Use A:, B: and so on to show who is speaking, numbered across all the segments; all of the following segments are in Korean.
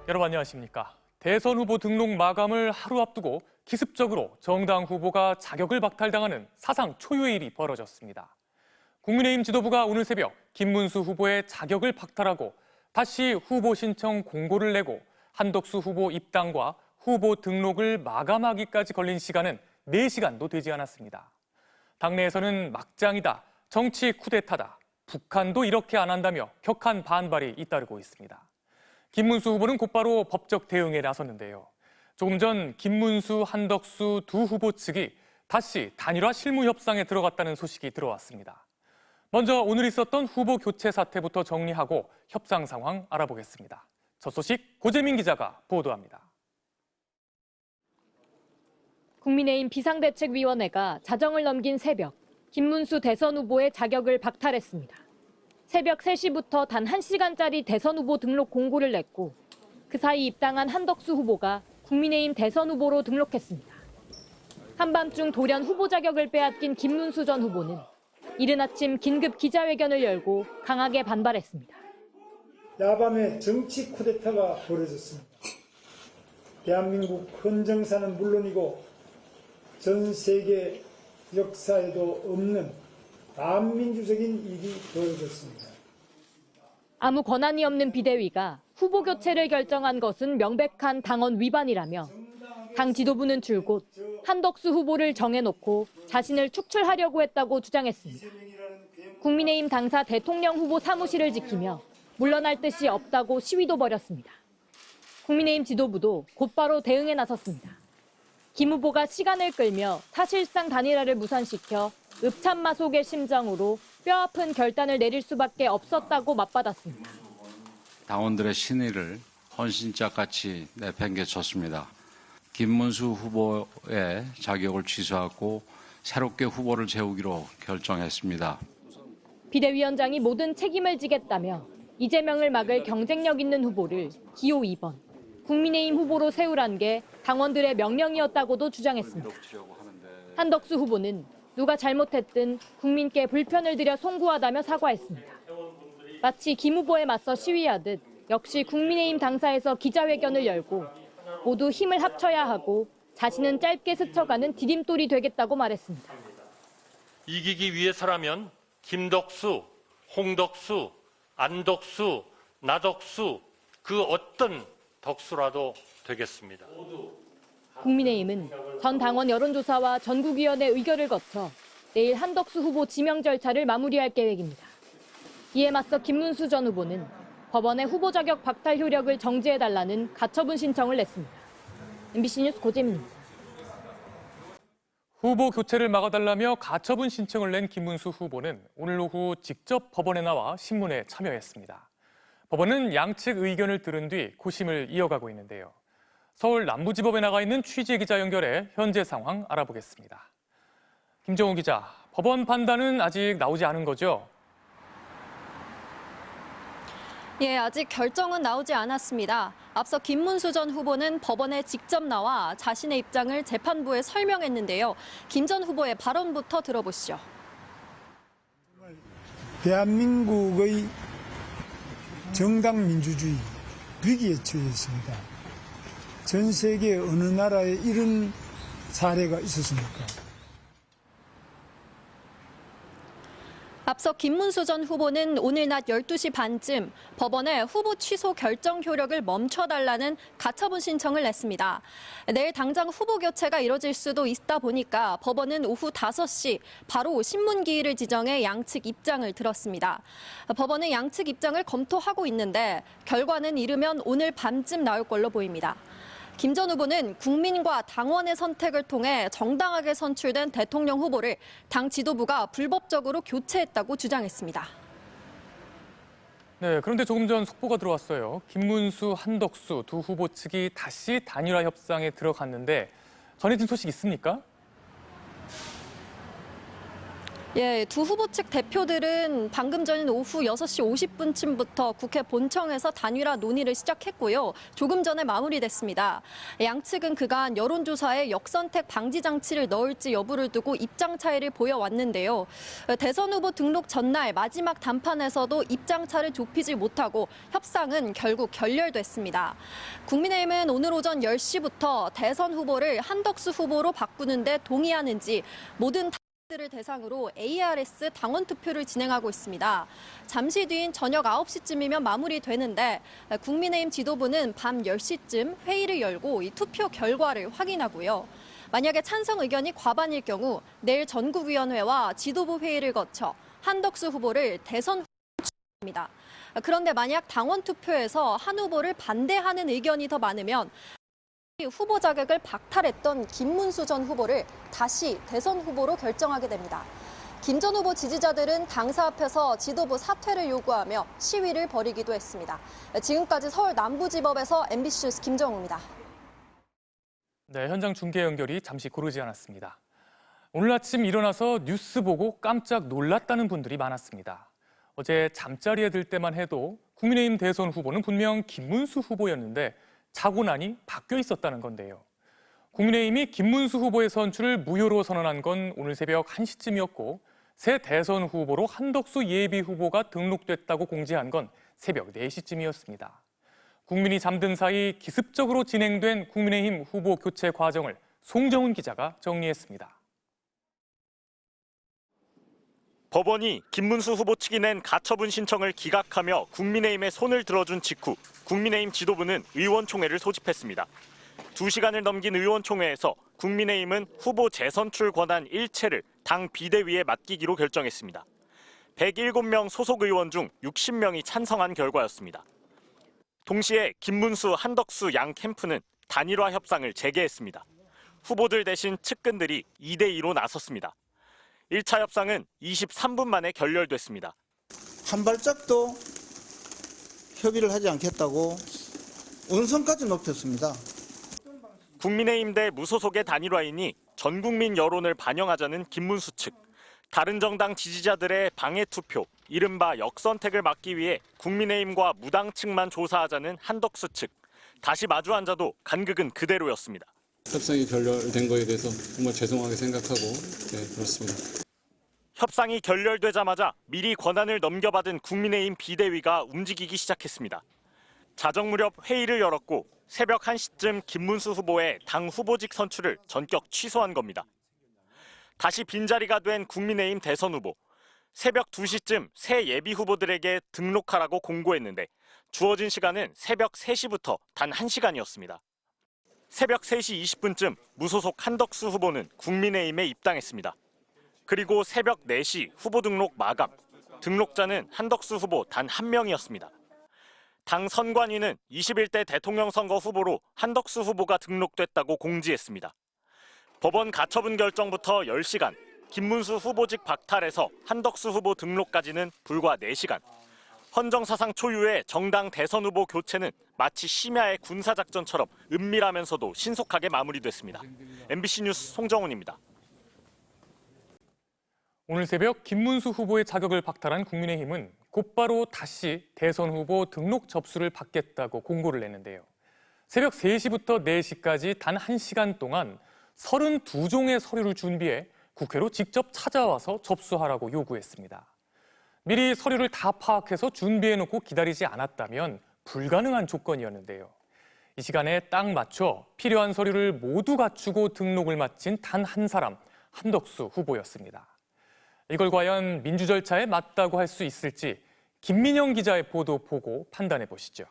A: 여러분 안녕하십니까. 대선 후보 등록 마감을 하루 앞두고 기습적으로 정당 후보가 자격을 박탈당하는 사상 초유의 일이 벌어졌습니다. 국민의힘 지도부가 오늘 새벽 김문수 후보의 자격을 박탈하고 다시 후보 신청 공고를 내고 한덕수 후보 입당과 후보 등록을 마감하기까지 걸린 시간은 4시간도 되지 않았습니다. 당내에서는 막장이다, 정치 쿠데타다, 북한도 이렇게 안 한다며 격한 반발이 잇따르고 있습니다. 김문수 후보는 곧바로 법적 대응에 나섰는데요. 조금 전 김문수, 한덕수 두 후보 측이 다시 단일화 실무 협상에 들어갔다는 소식이 들어왔습니다. 먼저 오늘 있었던 후보 교체 사태부터 정리하고 협상 상황 알아보겠습니다. 첫 소식 고재민 기자가 보도합니다.
B: 국민의힘 비상대책위원회가 자정을 넘긴 새벽, 김문수 대선 후보의 자격을 박탈했습니다. 새벽 3시부터 단 1시간짜리 대선 후보 등록 공고를 냈고 그 사이 입당한 한덕수 후보가 국민의힘 대선 후보로 등록했습니다. 한밤중 돌연 후보 자격을 빼앗긴 김문수 전 후보는 이른 아침 긴급 기자회견을 열고 강하게 반발했습니다.
C: 야밤에 정치 쿠데타가 벌어졌습니다. 대한민국 헌정사는 물론이고 전 세계 역사에도 없는 반민주적인 일이 벌어졌습니다.
B: 아무 권한이 없는 비대위가 후보 교체를 결정한 것은 명백한 당원 위반이라며 당 지도부는 줄곧 한덕수 후보를 정해놓고 자신을 축출하려고 했다고 주장했습니다. 국민의힘 당사 대통령 후보 사무실을 지키며 물러날 뜻이 없다고 시위도 벌였습니다. 국민의힘 지도부도 곧바로 대응에 나섰습니다. 김 후보가 시간을 끌며 사실상 단일화를 무산시켜 읍참마속의 심정으로 뼈아픈 결단을 내릴 수밖에 없었다고 맞받았습니다.
D: 당원들의 신의를 헌신짝같이 내팽개쳤습니다. 김문수 후보의 자격을 취소하고 새롭게 후보를 세우기로 결정했습니다.
B: 비대위원장이 모든 책임을 지겠다며 이재명을 막을 경쟁력 있는 후보를 기호 2번, 국민의힘 후보로 세우란 게 당원들의 명령이었다고도 주장했습니다. 한덕수 후보는 누가 잘못했든 국민께 불편을 드려 송구하다며 사과했습니다. 마치 김 후보에 맞서 시위하듯 역시 국민의힘 당사에서 기자회견을 열고 모두 힘을 합쳐야 하고 자신은 짧게 스쳐가는 디딤돌이 되겠다고 말했습니다.
E: 이기기 위해서라면 김덕수, 홍덕수, 안덕수, 나덕수 그 어떤 덕수라도 되겠습니다.
B: 국민의힘은 전 당원 여론조사와 전국위원회 의결을 거쳐 내일 한덕수 후보 지명 절차를 마무리할 계획입니다. 이에 맞서 김문수 전 후보는 법원에 후보 자격 박탈 효력을 정지해달라는 가처분 신청을 냈습니다. MBC 뉴스 고재민입니다.
A: 후보 교체를 막아달라며 가처분 신청을 낸 김문수 후보는 오늘 오후 직접 법원에 나와 신문에 참여했습니다. 법원은 양측 의견을 들은 뒤 고심을 이어가고 있는데요. 서울 남부지법에 나가 있는 취재 기자 연결해 현재 상황 알아보겠습니다. 김정우 기자, 법원 판단은 아직 나오지 않은 거죠?
F: 예, 아직 결정은 나오지 않았습니다. 앞서 김문수 전 후보는 법원에 직접 나와 자신의 입장을 재판부에 설명했는데요. 김 전 후보의 발언부터 들어보시죠.
C: 대한민국의 정당 민주주의 위기에 처했습니다. 전 세계 어느 나라에 이런 사례가 있었습니까?
F: 앞서 김문수 전 후보는 오늘 낮 12시 반쯤 법원에 후보 취소 결정 효력을 멈춰달라는 가처분 신청을 냈습니다. 내일 당장 후보 교체가 이뤄질 수도 있다 보니까 법원은 오후 5시 바로 신문기일을 지정해 양측 입장을 들었습니다. 법원은 양측 입장을 검토하고 있는데 결과는 이르면 오늘 밤쯤 나올 걸로 보입니다. 김 전 후보는 국민과 당원의 선택을 통해 정당하게 선출된 대통령 후보를 당 지도부가 불법적으로 교체했다고 주장했습니다.
A: 네, 그런데 조금 전 속보가 들어왔어요. 김문수, 한덕수 두 후보 측이 다시 단일화 협상에 들어갔는데 전해진 소식 있습니까?
F: 예, 두 후보 측 대표들은 방금 전인 오후 6시 50분쯤부터 국회 본청에서 단일화 논의를 시작했고요. 조금 전에 마무리됐습니다. 양측은 그간 여론조사에 역선택 방지 장치를 넣을지 여부를 두고 입장 차이를 보여왔는데요. 대선 후보 등록 전날 마지막 단판에서도 입장 차를 좁히지 못하고 협상은 결국 결렬됐습니다. 국민의힘은 오늘 오전 10시부터 대선 후보를 한덕수 후보로 바꾸는데 동의하는지 모든 들을 대상으로 ARS 당원 투표를 진행하고 있습니다. 잠시 뒤인 저녁 9시쯤이면 마무리되는데 국민의힘 지도부는 밤 10시쯤 회의를 열고 이 투표 결과를 확인하고요. 만약에 찬성 의견이 과반일 경우 내일 전국위원회와 지도부 회의를 거쳐 한덕수 후보를 대선 후보로 추천합니다. 그런데 만약 당원 투표에서 한 후보를 반대하는 의견이 더 많으면 후보 자격을 박탈했던 김문수 전 후보를 다시 대선 후보로 결정하게 됩니다. 김 전 후보 지지자들은 당사 앞에서 지도부 사퇴를 요구하며 시위를 벌이기도 했습니다. 지금까지 서울 남부지법에서 MBC 뉴스 김정우입니다.
A: 네, 현장 중계 연결이 잠시 고르지 않았습니다. 오늘 아침 일어나서 뉴스 보고 깜짝 놀랐다는 분들이 많았습니다. 어제 잠자리에 들 때만 해도 국민의힘 대선 후보는 분명 김문수 후보였는데 자고 나니 바뀌어 있었다는 건데요. 국민의힘이 김문수 후보의 선출을 무효로 선언한 건 오늘 새벽 1시쯤이었고 새 대선 후보로 한덕수 예비 후보가 등록됐다고 공지한 건 새벽 4시쯤이었습니다. 국민이 잠든 사이 기습적으로 진행된 국민의힘 후보 교체 과정을 송정훈 기자가 정리했습니다.
G: 법원이 김문수 후보 측이 낸 가처분 신청을 기각하며 국민의힘에 손을 들어준 직후 국민의힘 지도부는 의원총회를 소집했습니다. 2시간을 넘긴 의원총회에서 국민의힘은 후보 재선출 권한 일체를 당 비대위에 맡기기로 결정했습니다. 107명 소속 의원 중 60명이 찬성한 결과였습니다. 동시에 김문수, 한덕수 양 캠프는 단일화 협상을 재개했습니다. 후보들 대신 측근들이 2대2로 나섰습니다. 1차 협상은 23분 만에 결렬됐습니다.
H: 한 발짝도 협의를 하지 않겠다고 언성까지 높였습니다.
G: 국민의힘 대 무소속의 단일화이니 전 국민 여론을 반영하자는 김문수 측, 다른 정당 지지자들의 방해 투표, 이른바 역선택을 막기 위해 국민의힘과 무당 측만 조사하자는 한덕수 측, 다시 마주 앉아도 간극은 그대로였습니다.
I: 협상이 결렬된 거에 대해서 정말 죄송하게 생각하고 그렇습니다.
G: 협상이 결렬되자마자 미리 권한을 넘겨받은 국민의힘 비대위가 움직이기 시작했습니다. 자정 무렵 회의를 열었고 새벽 1시쯤 김문수 후보의 당 후보직 선출을 전격 취소한 겁니다. 다시 빈자리가 된 국민의힘 대선 후보. 새벽 2시쯤 새 예비 후보들에게 등록하라고 공고했는데 주어진 시간은 새벽 3시부터 단 1시간이었습니다. 새벽 3시 20분쯤 무소속 한덕수 후보는 국민의힘에 입당했습니다. 그리고 새벽 4시 후보 등록 마감. 등록자는 한덕수 후보 단 한 명이었습니다. 당 선관위는 21대 대통령 선거 후보로 한덕수 후보가 등록됐다고 공지했습니다. 법원 가처분 결정부터 10시간, 김문수 후보직 박탈에서 한덕수 후보 등록까지는 불과 4시간. 헌정사상 초유의 정당 대선 후보 교체는 마치 심야의 군사작전처럼 은밀하면서도 신속하게 마무리됐습니다. MBC 뉴스 송정훈입니다.
A: 오늘 새벽 김문수 후보의 자격을 박탈한 국민의힘은 곧바로 다시 대선 후보 등록 접수를 받겠다고 공고를 냈는데요. 새벽 3시부터 4시까지 단 1시간 동안 32종의 서류를 준비해 국회로 직접 찾아와서 접수하라고 요구했습니다. 미리 서류를 다 파악해서 준비해놓고 기다리지 않았다면 불가능한 조건이었는데요. 이 시간에 딱 맞춰 필요한 서류를 모두 갖추고 등록을 마친 단 한 사람, 한덕수 후보였습니다. 이걸 과연 민주 절차에 맞다고 할 수 있을지 김민영 기자의 보도 보고 판단해 보시죠.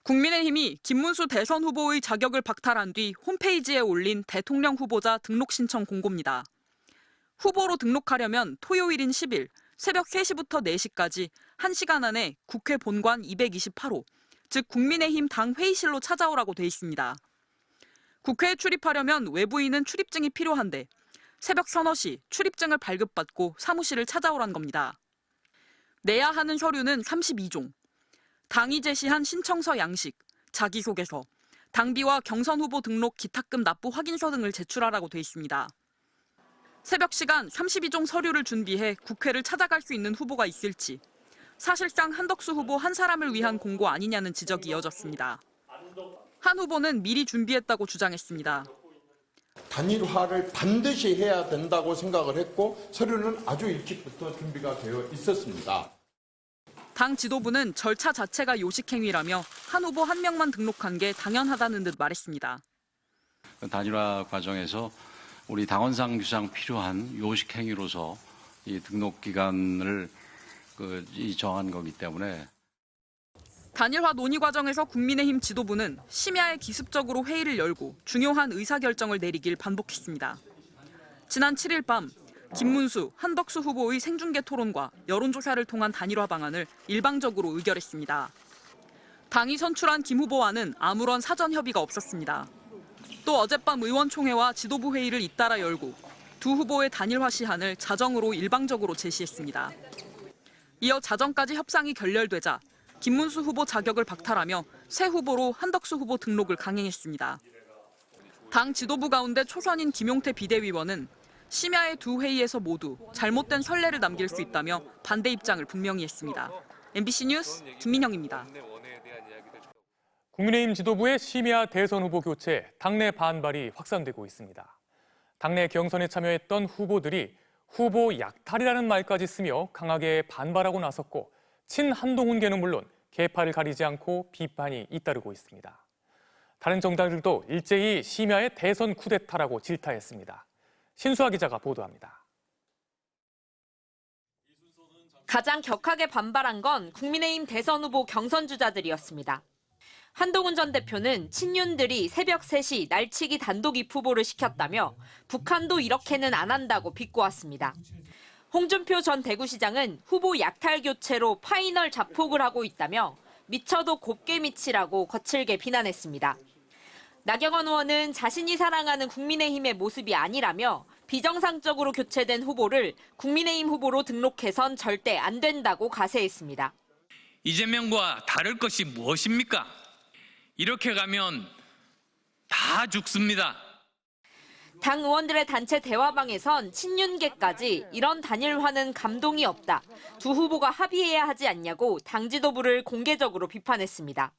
J: 국민의힘이 김문수 대선 후보의 자격을 박탈한 뒤 홈페이지에 올린 대통령 후보자 등록 신청 공고입니다. 후보로 등록하려면 토요일인 10일 새벽 3시부터 4시까지 1시간 안에 국회 본관 228호, 즉 국민의힘 당 회의실로 찾아오라고 돼 있습니다. 국회에 출입하려면 외부인은 출입증이 필요한데 새벽 서너 시 출입증을 발급받고 사무실을 찾아오란 겁니다. 내야 하는 서류는 32종. 당이 제시한 신청서 양식, 자기소개서, 당비와 경선 후보 등록 기탁금 납부 확인서 등을 제출하라고 돼 있습니다. 새벽 시간 32종 서류를 준비해 국회를 찾아갈 수 있는 후보가 있을지 사실상 한덕수 후보 한 사람을 위한 공고 아니냐는 지적이 이어졌습니다. 한 후보는 미리 준비했다고 주장했습니다.
K: 단일화를 반드시 해야 된다고 생각을 했고 서류는 아주 일찍부터 준비가 되어 있었습니다.
J: 당 지도부는 절차 자체가 요식행위라며 한 후보 한 명만 등록한 게 당연하다는 듯 말했습니다.
D: 단일화 과정에서 우리 당원상 규상 필요한 요식행위로서 이 등록 기간을 정한 거기 때문에
J: 단일화 논의 과정에서 국민의힘 지도부는 심야에 기습적으로 회의를 열고 중요한 의사결정을 내리길 반복했습니다. 지난 7일 밤 김문수, 한덕수 후보의 생중계 토론과 여론조사를 통한 단일화 방안을 일방적으로 의결했습니다. 당이 선출한 김 후보와는 아무런 사전 협의가 없었습니다. 또 어젯밤 의원총회와 지도부 회의를 잇따라 열고 두 후보의 단일화 시한을 자정으로 일방적으로 제시했습니다. 이어 자정까지 협상이 결렬되자 김문수 후보 자격을 박탈하며 새 후보로 한덕수 후보 등록을 강행했습니다. 당 지도부 가운데 초선인 김용태 비대위원은 심야의 두 회의에서 모두 잘못된 선례를 남길 수 있다며 반대 입장을 분명히 했습니다. MBC 뉴스 김민영입니다.
A: 국민의힘 지도부의 심야 대선 후보 교체, 당내 반발이 확산되고 있습니다. 당내 경선에 참여했던 후보들이 후보 약탈이라는 말까지 쓰며 강하게 반발하고 나섰고 친한동훈계는 물론 계파를 가리지 않고 비판이 잇따르고 있습니다. 다른 정당들도 일제히 심야의 대선 쿠데타라고 질타했습니다. 신수아 기자가 보도합니다.
B: 가장 격하게 반발한 건 국민의힘 대선 후보 경선 주자들이었습니다. 한동훈 전 대표는 친윤들이 새벽 3시 날치기 단독 입후보를 시켰다며 북한도 이렇게는 안 한다고 비꼬았습니다. 홍준표 전 대구시장은 후보 약탈 교체로 파이널 자폭을 하고 있다며 미쳐도 곱게 미치라고 거칠게 비난했습니다. 나경원 의원은 자신이 사랑하는 국민의힘의 모습이 아니라며 비정상적으로 교체된 후보를 국민의힘 후보로 등록해선 절대 안 된다고 가세했습니다.
L: 이재명과 다를 것이 무엇입니까? 이렇게 가면 다 죽습니다.
B: 당 의원들의 단체 대화방에선 친윤계까지 이런 단일화는 감동이 없다. 두 후보가 합의해야 하지 않냐고 당 지도부를 공개적으로 비판했습니다.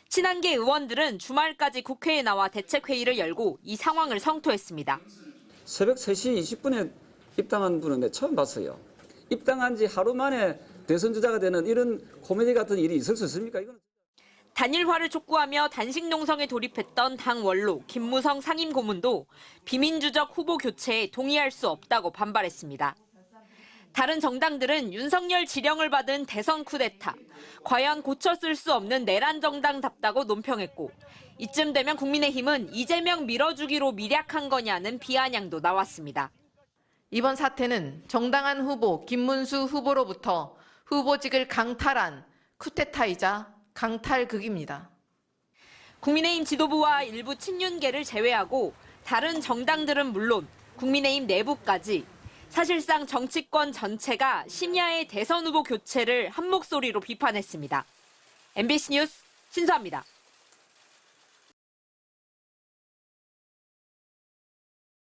B: 친한계 의원들은 주말까지 국회에 나와 대책회의를 열고 이 상황을 성토했습니다.
M: 새벽 3시 20분에 입당한 분은 처음 봤어요. 입당한 지 하루 만에 대선 주자가 되는 이런 코미디 같은 일이 있을 수 있습니까? 이건
B: 단일화를 촉구하며 단식 농성에 돌입했던 당 원로 김무성 상임고문도 비민주적 후보 교체에 동의할 수 없다고 반발했습니다. 다른 정당들은 윤석열 지령을 받은 대선 쿠데타, 과연 고쳐 쓸 수 없는 내란 정당답다고 논평했고 이쯤 되면 국민의힘은 이재명 밀어주기로 미략한 거냐는 비아냥도 나왔습니다.
N: 이번 사태는 정당한 후보 김문수 후보로부터 후보직을 강탈한 쿠데타이자 강탈극입니다.
B: 국민의힘 지도부와 일부 친윤계를 제외하고 다른 정당들은 물론 국민의힘 내부까지 사실상 정치권 전체가 심야의 대선 후보 교체를 한 목소리로 비판했습니다. MBC 뉴스 신수아입니다.